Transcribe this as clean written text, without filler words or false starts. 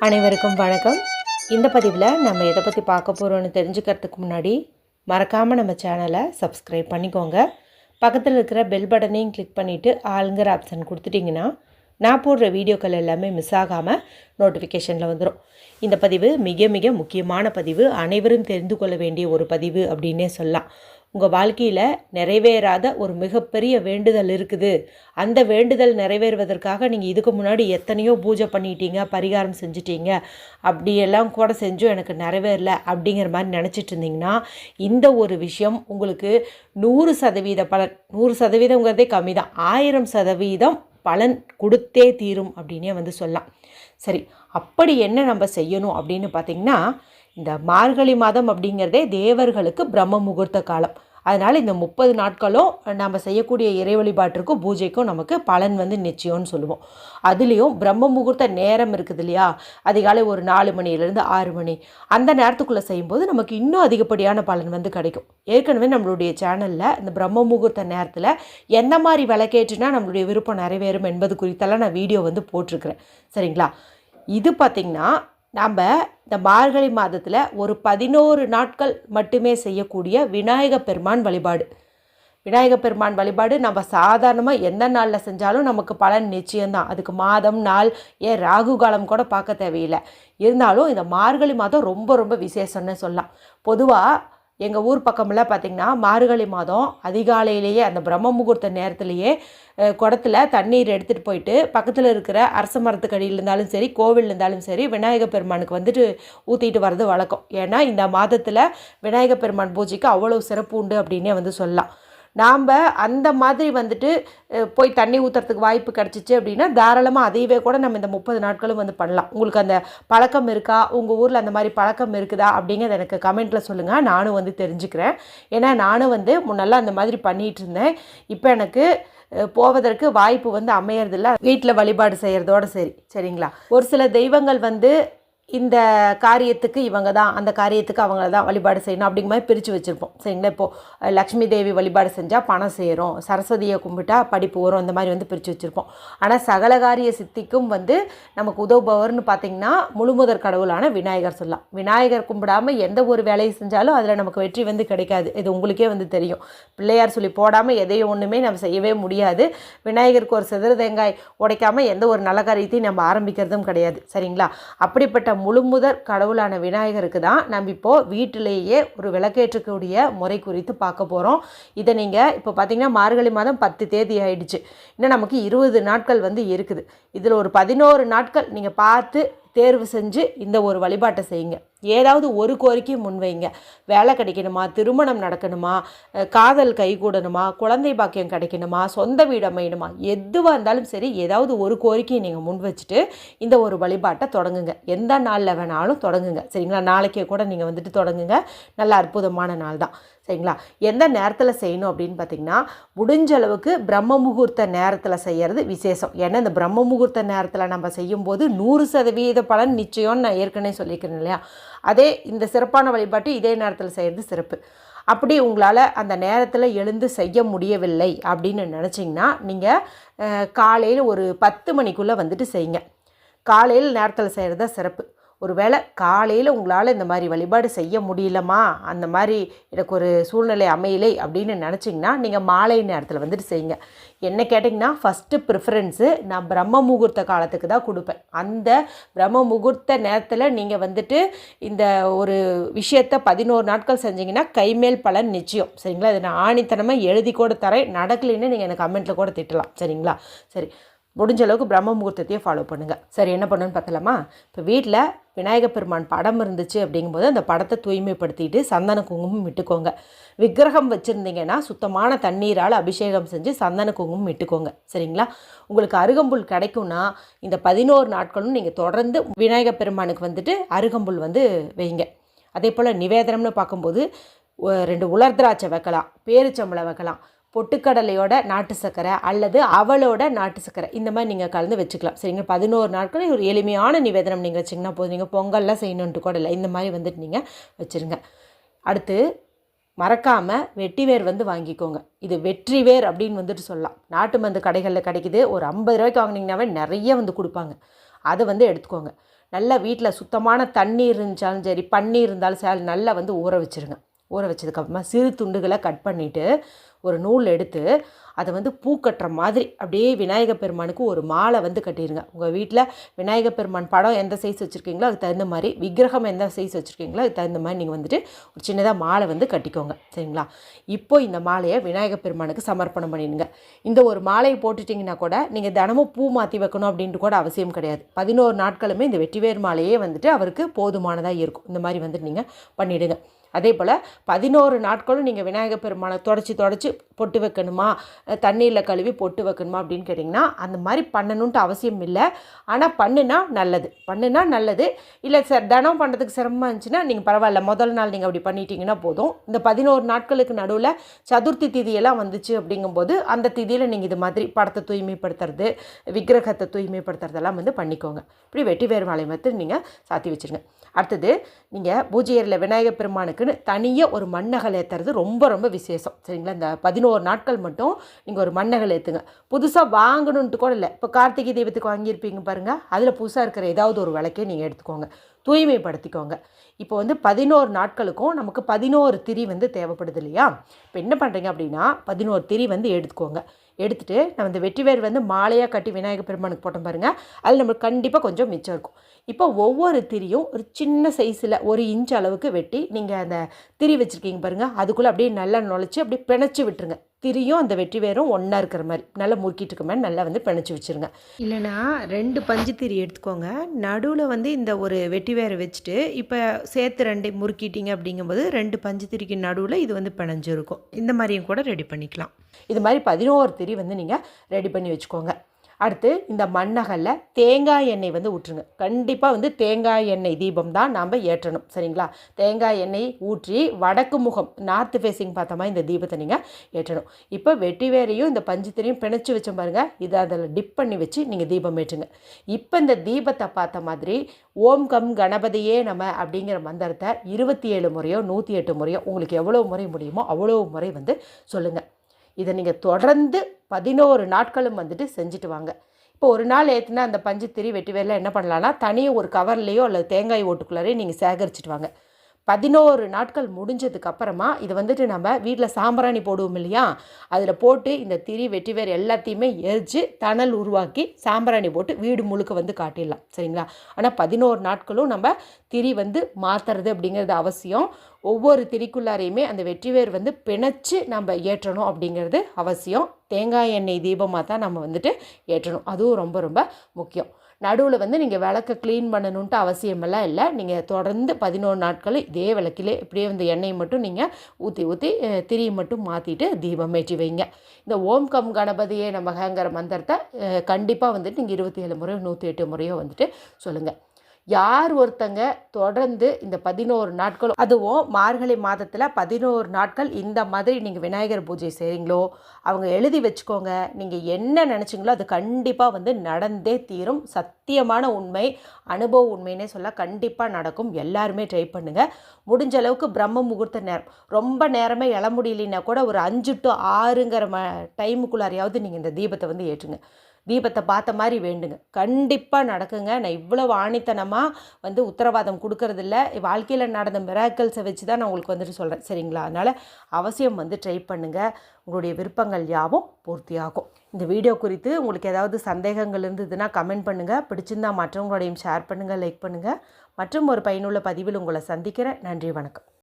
அனைவருக்கும் வணக்கம். இந்த பதிவில் நம்ம எதை பற்றி பார்க்க போகிறோன்னு தெரிஞ்சுக்கிறதுக்கு முன்னாடி மறக்காமல் நம்ம சேனலை சப்ஸ்கிரைப் பண்ணிக்கோங்க. பக்கத்தில் இருக்கிற பெல் பட்டனையும் கிளிக் பண்ணிவிட்டு ஆளுங்கிற ஆப்ஷன் கொடுத்துட்டிங்கன்னா நான் போடுற வீடியோக்கள் எல்லாமே மிஸ் ஆகாமல் நோட்டிஃபிகேஷனில் வந்துடும். இந்த பதிவு மிக மிக முக்கியமான பதிவு, அனைவரும் தெரிந்து கொள்ள வேண்டிய ஒரு பதிவு அப்படின்னே சொல்லலாம். உங்கள் வாழ்க்கையில் நிறைவேறாத ஒரு மிகப்பெரிய வேண்டுதல் இருக்குது. அந்த வேண்டுதல் நிறைவேறுவதற்காக நீங்கள் இதுக்கு முன்னாடி எத்தனையோ பூஜை பண்ணிட்டீங்க, பரிகாரம் செஞ்சிட்டீங்க, அப்படியெல்லாம் கூட செஞ்சும் எனக்கு நிறைவேறல அப்படிங்கிற மாதிரி நினச்சிட்டு இருந்தீங்கன்னா இந்த ஒரு விஷயம் உங்களுக்கு 100% பலன், 100%ங்கிறதே கம்மி தான், 1000% பலன் கொடுத்தே தீரும் அப்படின்னே சொல்லலாம். சரி, அப்படி என்ன நம்ம செய்யணும் அப்படின்னு பார்த்திங்கன்னா, இந்த மார்கழி மாதம் அப்படிங்கிறதே தேவர்களுக்கு பிரம்ம முகூர்த்த காலம். அதனால் இந்த 30 நாட்களும் நம்ம செய்யக்கூடிய இறை வழிபாட்டிற்கும் பூஜைக்கும் நமக்கு பலன் நிச்சயம்னு சொல்லுவோம். அதுலேயும் பிரம்ம முகூர்த்த நேரம் இருக்குது இல்லையா, அதிகாலை ஒரு 4 மணிலேருந்து 6 மணி, அந்த நேரத்துக்குள்ளே செய்யும்போது நமக்கு இன்னும் அதிகப்படியான பலன் கிடைக்கும். ஏற்கனவே நம்மளுடைய சேனலில் இந்த பிரம்ம முகூர்த்த நேரத்தில் எந்த மாதிரி விளக்கேற்றினா நம்மளுடைய விருப்பம் நிறைவேறும் என்பது குறித்தெல்லாம் நான் வீடியோ போட்டிருக்கிறேன். சரிங்களா? இது பார்த்திங்கன்னா நம்ம இந்த மார்கழி மாதத்தில் ஒரு 11 நாட்கள் மட்டுமே செய்யக்கூடிய விநாயகப் பெருமான் வழிபாடு. விநாயகப் பெருமான் வழிபாடு நம்ம சாதாரணமாக எந்த நாளில் செஞ்சாலும் நமக்கு பலன் நிச்சயம்தான். அதுக்கு மாதம், நாள், ஏன் ராகு காலம் கூட பார்க்க தேவையில்லை. இருந்தாலும் இந்த மார்கழி மாதம் ரொம்ப ரொம்ப விசேஷம்னு சொல்லலாம். பொதுவாக எங்கள் ஊர் பக்கமெல்லாம் பார்த்திங்கன்னா மார்கழி மாதம் அதிகாலையிலேயே அந்த பிரம்ம முகூர்த்த நேரத்துலேயே குடத்தில் தண்ணீர் எடுத்துகிட்டு போயிட்டு பக்கத்தில் இருக்கிற அரச மரத்துக்கடியில் இருந்தாலும் சரி, கோவில் இருந்தாலும் சரி, விநாயகப் பெருமானுக்கு ஊற்றிட்டு வர்றது வழக்கம். ஏன்னா இந்த மாதத்தில் விநாயகப் பெருமான் பூஜைக்கு அவ்வளோ சிறப்பு உண்டு அப்படின்னே சொல்லலாம். நாம் அந்த மாதிரி போய் தண்ணி ஊற்றுறதுக்கு வாய்ப்பு கிடச்சிச்சு அப்படின்னா தாராளமாக அதையவே கூட நம்ம இந்த 30 நாட்களும் பண்ணலாம். உங்களுக்கு அந்த பழக்கம் இருக்கா, உங்கள் ஊரில் அந்த மாதிரி பழக்கம் இருக்குதா அப்படிங்கிறத எனக்கு கமெண்ட்டில் சொல்லுங்கள். நானும் தெரிஞ்சுக்கிறேன். ஏன்னா நானும் முன்னெல்லாம் அந்த மாதிரி பண்ணிகிட்டு இருந்தேன். இப்போ எனக்கு போவதற்கு வாய்ப்பு அமையறதில்ல. வீட்டில் வழிபாடு செய்கிறதோடு சரிங்களா? ஒரு சில தெய்வங்கள் இந்த காரியத்துக்கு இவங்க தான், அந்த காரியத்துக்கு அவங்கள தான் வழிபாடு செய்யணும் அப்படிங்கிற மாதிரி பிரித்து வச்சுருப்போம். சரிங்களா? இப்போது லக்ஷ்மி தேவி வழிபாடு செஞ்சால் பணம் சேரும், சரஸ்வதியை கும்பிட்டா படிப்பு வரும், அந்த மாதிரி பிரித்து வச்சுருப்போம். ஆனால் சகலகாரிய சித்திக்கும் நமக்கு உதவுபவர்னு பார்த்திங்கன்னா முழுமுதற் கடவுளான விநாயகர் சொல்லலாம். விநாயகர் கும்பிடாமல் எந்த ஒரு வேலையை செஞ்சாலும் அதில் நமக்கு வெற்றி கிடைக்காது. இது உங்களுக்கே தெரியும். பிள்ளையார் சொல்லி போடாமல் எதையும் ஒன்றுமே நம்ம செய்யவே முடியாது. விநாயகருக்கு ஒரு சிதறு தேங்காய் உடைக்காமல் எந்த ஒரு நல்ல காரியத்தையும் நம்ம ஆரம்பிக்கிறதும் கிடையாது. சரிங்களா? அப்படிப்பட்ட முழுமுதற் கடவுளான விநாயகருக்கு தான் நம்ம இப்போது வீட்டிலேயே ஒரு விளக்கேற்றக்கூடிய முறை குறித்து பார்க்க போகிறோம். இதை நீங்கள் இப்போ பார்த்திங்கன்னா மார்கழி மாதம் 10 தேதி ஆயிடுச்சு. இன்னும் நமக்கு 20 நாட்கள் இருக்குது. இதில் ஒரு 11 நாட்கள் நீங்கள் பார்த்து தேர்வு செஞ்சு இந்த ஒரு வழிபாட்டை செய்யுங்க. ஏதாவது ஒரு கோரிக்கை முன்வைங்க. வேலை கிடைக்கணுமா, திருமணம் நடக்கணுமா, காதல் கைகூடணுமா, குழந்தை பாக்கியம் கிடைக்கணுமா, சொந்த வீடு அமையணுமா, எதுவாக இருந்தாலும் சரி, ஏதாவது ஒரு கோரிக்கையை நீங்கள் முன் வச்சுட்டு இந்த ஒரு வழிபாட்டை தொடங்குங்க. எந்த நாளில் வேணாலும் தொடங்குங்க. சரிங்களா? நாளைக்கே கூட நீங்கள் தொடங்குங்க. நல்ல அற்புதமான நாள் தான். சரிங்களா? எந்த நேரத்தில் செய்யணும் அப்படின்னு பார்த்திங்கன்னா, முடிஞ்ச அளவுக்கு பிரம்ம முகூர்த்த நேரத்தில் செய்கிறது விசேஷம். ஏன்னா இந்த பிரம்ம முகூர்த்த நேரத்தில் நம்ம செய்யும்போது 100% பலன் நிச்சயம்னு நான் ஏற்கனவே சொல்லியிருக்கிறேன் இல்லையா? அதே இந்த சிறப்பான வழிபாட்டு இதே நேரத்தில் செய்கிறது சிறப்பு. அப்படி உங்களால் அந்த நேரத்தில் எழுந்து செய்ய முடியவில்லை அப்படின்னு நினச்சிங்கன்னா நீங்கள் காலையில் ஒரு 10 மணிக்குள்ளே செய்யுங்க. காலையில் நேரத்தில் செய்கிறது தான் சிறப்பு. ஒரு வேளை காலையில் உங்களால் இந்த மாதிரி வழிபாடு செய்ய முடியலமா, அந்த மாதிரி எனக்கு ஒரு சூழ்நிலை அமையலை அப்படின்னு நினச்சிங்கன்னா நீங்கள் மாலை நேரத்தில் செய்யுங்க. என்ன கேட்டிங்கன்னா ஃபஸ்ட்டு ப்ரிஃபரன்ஸு நான் பிரம்ம முகூர்த்த காலத்துக்கு தான் கொடுப்பேன். அந்த பிரம்ம முகூர்த்த நேரத்தில் நீங்கள் இந்த ஒரு விஷயத்தை 11 நாட்கள் செஞ்சிங்கன்னா கைமேல் பலன் நிச்சயம். சரிங்களா? இதை நான் ஆணித்தனமாக எழுதி கூட தரேன். நடக்கலைன்னு நீங்கள் எனக்கு கமெண்ட்டில் கூட திட்டலாம். சரிங்களா? சரி, முடிஞ்ச அளவுக்கு பிரம்ம முகூர்த்தத்தையே ஃபாலோ பண்ணுங்கள். சரி, என்ன பண்ணணுன்னு பார்த்தலாமா? இப்போ வீட்டில் விநாயகப் பெருமான் படம் இருந்துச்சு அப்படிங்கும்போது அந்த படத்தை தூய்மைப்படுத்திட்டு சந்தன குங்குமம் விட்டுக்கோங்க. விக்கிரகம் வச்சுருந்தீங்கன்னா சுத்தமான தண்ணீரால் அபிஷேகம் செஞ்சு சந்தன குங்குமம் விட்டுக்கோங்க. சரிங்களா? உங்களுக்கு அருகம்புல் கிடைக்கும்னா இந்த 11 நாட்களும் நீங்கள் தொடர்ந்து விநாயகப் பெருமானுக்கு அருகம்புல் வைங்க. அதே போல் நிவேதனம்னு பார்க்கும்போது 2 உலர் திராட்சை வைக்கலாம், பேரிச்சம்பளம் வைக்கலாம், பொட்டுக்கடலையோட நாட்டு சர்க்கரை அல்லது அவளோட நாட்டு சர்க்கரை, இந்த மாதிரி நீங்கள் கலந்து வச்சுக்கலாம். சரிங்க? 11 நாட்கள் ஒரு எளிமையான நிவேதனம் நீங்கள் வச்சிங்கன்னா போதும். நீங்கள் பொங்கல்லாம் செய்யணுன்ட்டு கூட இல்லை, இந்த மாதிரி நீங்கள் வச்சுருங்க. அடுத்து மறக்காமல் வெட்டிவேர் வாங்கிக்கோங்க. இது வெற்றிவேர் அப்படின்னு சொல்லலாம். நாட்டு மருந்து கடைகளில் கிடைக்குது. ஒரு 50 ரூபாய்க்கு வாங்கினீங்கன்னாவே நிறைய கொடுப்பாங்க. அதை எடுத்துக்கோங்க. நல்லா வீட்டில் சுத்தமான தண்ணீர் இருந்துச்சாலும் சரி, பன்னீர் இருந்தாலும் சரி, நல்லா வந்து ஊற வச்சுருங்க. ஊற வச்சதுக்கப்புறமா சிறு துண்டுகளை கட் பண்ணிவிட்டு ஒரு நூல் எடுத்து அதை வந்து பூ கட்டுற மாதிரி அப்படியே விநாயகர் பெருமானுக்கு ஒரு மாலை வந்து கட்டிடுங்க. உங்கள் வீட்டில் விநாயகர் பெருமான் படம் எந்த சைஸ் வச்சுருக்கீங்களோ அதுக்கு தகுந்த மாதிரி, விக்கிரகம் எந்த சைஸ் வச்சுருக்கீங்களோ அதுக்கு தகுந்த மாதிரி நீங்கள் வந்துட்டு ஒரு சின்னதாக மாலை வந்து கட்டிக்கோங்க. சரிங்களா? இப்போ இந்த மாலையை விநாயகர் பெருமானுக்கு சமர்ப்பணம் பண்ணிடுங்க. இந்த ஒரு மாலையை போட்டுட்டிங்கன்னா கூட நீங்கள் தினமும் பூ மாற்றி வைக்கணும் அப்படின்ட்டு கூட அவசியம் கிடையாது. 11 நாட்களுமே இந்த வெற்றிவேர் மாலையே வந்துட்டு அவருக்கு போதுமானதாக இருக்கும். இந்த மாதிரி வந்துட்டு நீங்கள் பண்ணிவிடுங்க. அதே போல் 11 நாட்களும் நீங்கள் விநாயகர் பெருமானை தொடச்சி பொட்டு வைக்கணுமா, தண்ணீரில் கழுவி பொட்டு வைக்கணுமா அப்படின்னு கேட்டிங்கன்னா அந்த மாதிரி பண்ணணுன்ட்டு அவசியம் இல்லை. ஆனால் பண்ணுனா நல்லது. இல்லை சார் தினம் பண்ணுறதுக்கு சிரமமாக இருந்துச்சுன்னா நீங்கள் பரவாயில்ல, முதல் நாள் நீங்கள் அப்படி பண்ணிட்டீங்கன்னா போதும். இந்த 11 நாட்களுக்கு நடுவில் சதுர்த்தி திதியெல்லாம் வந்துச்சு அப்படிங்கும்போது அந்த திதியில் நீங்கள் இது மாதிரி படத்தை தூய்மைப்படுத்துறது, விக்கிரகத்தை தூய்மைப்படுத்துறதெல்லாம் வந்து பண்ணிக்கோங்க. இப்படி வெற்றிவேர் மாலை வந்து நீங்கள் சாத்தி வச்சுருங்க. அடுத்தது, நீங்கள் பூஜை அறையில் விநாயகர் பெருமானுக்குன்னு தனியாக ஒரு மண்ணகல் ஏற்றுறது ரொம்ப ரொம்ப விசேஷம். சரிங்களா? இந்த 11 நாட்கள் மட்டும் நீங்கள் ஒரு மண்ணகல் ஏற்றுங்க. புதுசாக வாங்கணுன்ட்டு கூட இல்லை. இப்போ கார்த்திகை தீபத்துக்கு வாங்கியிருப்பீங்க பாருங்கள், அதில் புதுசாக இருக்கிற ஏதாவது ஒரு விளக்கே நீங்கள் எடுத்துக்கோங்க, தூய்மைப்படுத்திக்கோங்க. இப்போ வந்து 11 நாட்களுக்கும் நமக்கு 11 திரி வந்து தேவைப்படுது இல்லையா? இப்போ என்ன பண்ணுறீங்க அப்படின்னா 11 திரி வந்து எடுத்துக்கோங்க. எடுத்துகிட்டு நம்ம இந்த வெற்றிவேர் வந்து மாலையாக கட்டி விநாயகர் பெருமானுக்கு போட்டோம் பாருங்கள், அதில் நம்மளுக்கு கண்டிப்பாக கொஞ்சம் மிச்சம் இருக்கும். இப்போ ஒவ்வொரு திரியும் ஒரு சின்ன சைஸில் 1 இன்ச் அளவுக்கு வெட்டி நீங்கள் அந்த திரி வச்சுருக்கீங்க பாருங்கள், அதுக்குள்ளே அப்படியே நல்லா நுழைச்சி அப்படியே பிணைச்சி விட்டுருங்க. திரியும் அந்த வெற்றிவேரும் ஒன்றா இருக்கிற மாதிரி நல்லா முறுக்கிட்டு இருக்க மாதிரி நல்லா வந்து பிணைச்சி வச்சுருங்க. இல்லைனா 2 பஞ்சு திரி எடுத்துக்கோங்க. நடுவில் வந்து இந்த ஒரு வெற்றிவேரை வச்சுட்டு இப்போ சேர்த்து 2 முறுக்கிட்டீங்க அப்படிங்கும்போது 2 பஞ்சு திரிக்கு நடுவில் இது வந்து பிணைஞ்சிருக்கும். இந்த மாதிரியும் கூட ரெடி பண்ணிக்கலாம். இது மாதிரி 11 திரி வந்து நீங்கள் ரெடி பண்ணி வச்சுக்கோங்க. அடுத்து இந்த மண்ணகலில் தேங்காய் எண்ணெய் வந்து ஊற்றுங்க. கண்டிப்பாக வந்து தேங்காய் எண்ணெய் தீபம் தான் நாம் ஏற்றணும். சரிங்களா? தேங்காய் எண்ணெய் ஊற்றி வடக்கு முகம், நார்த் ஃபேஸிங் பார்த்த மாதிரி இந்த தீபத்தை நீங்கள் ஏற்றணும். இப்போ வெட்டிவேரையும் இந்த பஞ்சுத்திரையும் பிணைச்சி வச்ச பாருங்கள், இதை அதில் டிப் பண்ணி வச்சு நீங்கள் தீபம் ஏற்றுங்க. இப்போ இந்த தீபத்தை பார்த்த மாதிரி ஓம் கம் கணபதியே நம அப்படிங்கிற மந்திரத்தை 27 முறையோ 108 முறையோ உங்களுக்கு எவ்வளோ முறை முடியுமோ அவ்வளோ முறை வந்து சொல்லுங்கள். இதை நீங்கள் தொடர்ந்து 11 நாட்களும் வந்துட்டு செஞ்சுட்டு வாங்க. இப்போ ஒரு நாள் ஏற்றுனா அந்த பஞ்சு திரி வெட்டிவேரில் என்ன பண்ணலான்னா தனியாக ஒரு கவர்லேயோ அல்லது தேங்காய் ஓட்டுக்குள்ளாரே நீங்கள் சேகரிச்சுட்டு வாங்க. 11 நாட்கள் முடிஞ்சதுக்கப்புறமா இதை வந்துட்டு நம்ம வீட்டில் சாம்பிராணி போடுவோம் இல்லையா, அதில் போட்டு இந்த திரி வெட்டிவேர் எல்லாத்தையுமே எரித்து தணல் உருவாக்கி சாம்பிராணி போட்டு வீடு முழுக்க வந்து காட்டிடலாம். சரிங்களா? ஆனால் 11 நாட்களும் நம்ம திரி வந்து மாற்றுறது அப்படிங்கிறது அவசியம். ஒவ்வொரு திரிக்குள்ளாரையுமே அந்த வெற்றிவேர் வந்து பிணைச்சி நம்ம ஏற்றணும் அப்படிங்கிறது அவசியம். தேங்காய் எண்ணெய் தீபமாக தான் நம்ம வந்துட்டு ஏற்றணும். அதுவும் ரொம்ப ரொம்ப முக்கியம். நடுவில் வந்து நீங்கள் விளக்கை க்ளீன் பண்ணணுன்ட்டு அவசியமெல்லாம் இல்லை. நீங்கள் தொடர்ந்து 11 நாட்கள் இதே விளக்கிலே இப்படியே வந்து எண்ணெயை மட்டும் நீங்கள் ஊற்றி திரியை மட்டும் மாற்றிட்டு தீபம் ஏற்றி வைங்க. இந்த ஓம் கம் கணபதியே நமகங்கிற மந்திரத்தை கண்டிப்பாக வந்துட்டு நீங்கள் 27 முறையோ 108 முறையோ வந்துட்டு சொல்லுங்கள். யார் ஒருத்தங்க தொடர்ந்து இந்த 11 நாட்களும், அதுவும் மார்கழி மாதத்தில் 11 நாட்கள் இந்த மாதிரி நீங்கள் விநாயகர் பூஜை செய்கிறீங்களோ அவங்க எழுதி வச்சுக்கோங்க. நீங்கள் என்ன நினச்சிங்களோ அது கண்டிப்பாக வந்து நடந்தே தீரும். சத்தியமான உண்மை, அனுபவ உண்மைன்னே சொல்ல கண்டிப்பாக நடக்கும். எல்லாருமே ட்ரை பண்ணுங்கள். முடிஞ்ச அளவுக்கு பிரம்ம முகூர்த்த நேரம், ரொம்ப நேரமே எழ முடியலன்னா கூட ஒரு 5 to 6ங்கிற டைமுக்குள்ளாரையாவது நீங்கள் இந்த தீபத்தை வந்து ஏற்றுங்க. தீபத்தை பார்த்த மாதிரி வேண்டுங்க. கண்டிப்பாக நடக்குங்க. நான் இவ்வளவு ஆணித்தனமாக வந்து உத்தரவாதம் கொடுக்கறதில்ல. வாழ்க்கையில் நடந்த மிராக்கிள்ஸை வச்சு தான் நான் உங்களுக்கு வந்துட்டு சொல்கிறேன். சரிங்களா? அதனால் அவசியம் வந்து ட்ரை பண்ணுங்கள். உங்களுடைய விருப்பங்கள் யாவும் பூர்த்தியாகும். இந்த வீடியோ குறித்து உங்களுக்கு ஏதாவது சந்தேகங்கள் இருந்ததுன்னா கமெண்ட் பண்ணுங்கள். பிடிச்சிருந்தால் மற்றவங்களோடையும் ஷேர் பண்ணுங்கள், லைக் பண்ணுங்கள். மற்றும் ஒரு பயனுள்ள பதிவில் உங்களை சந்திக்கிறேன். நன்றி, வணக்கம்.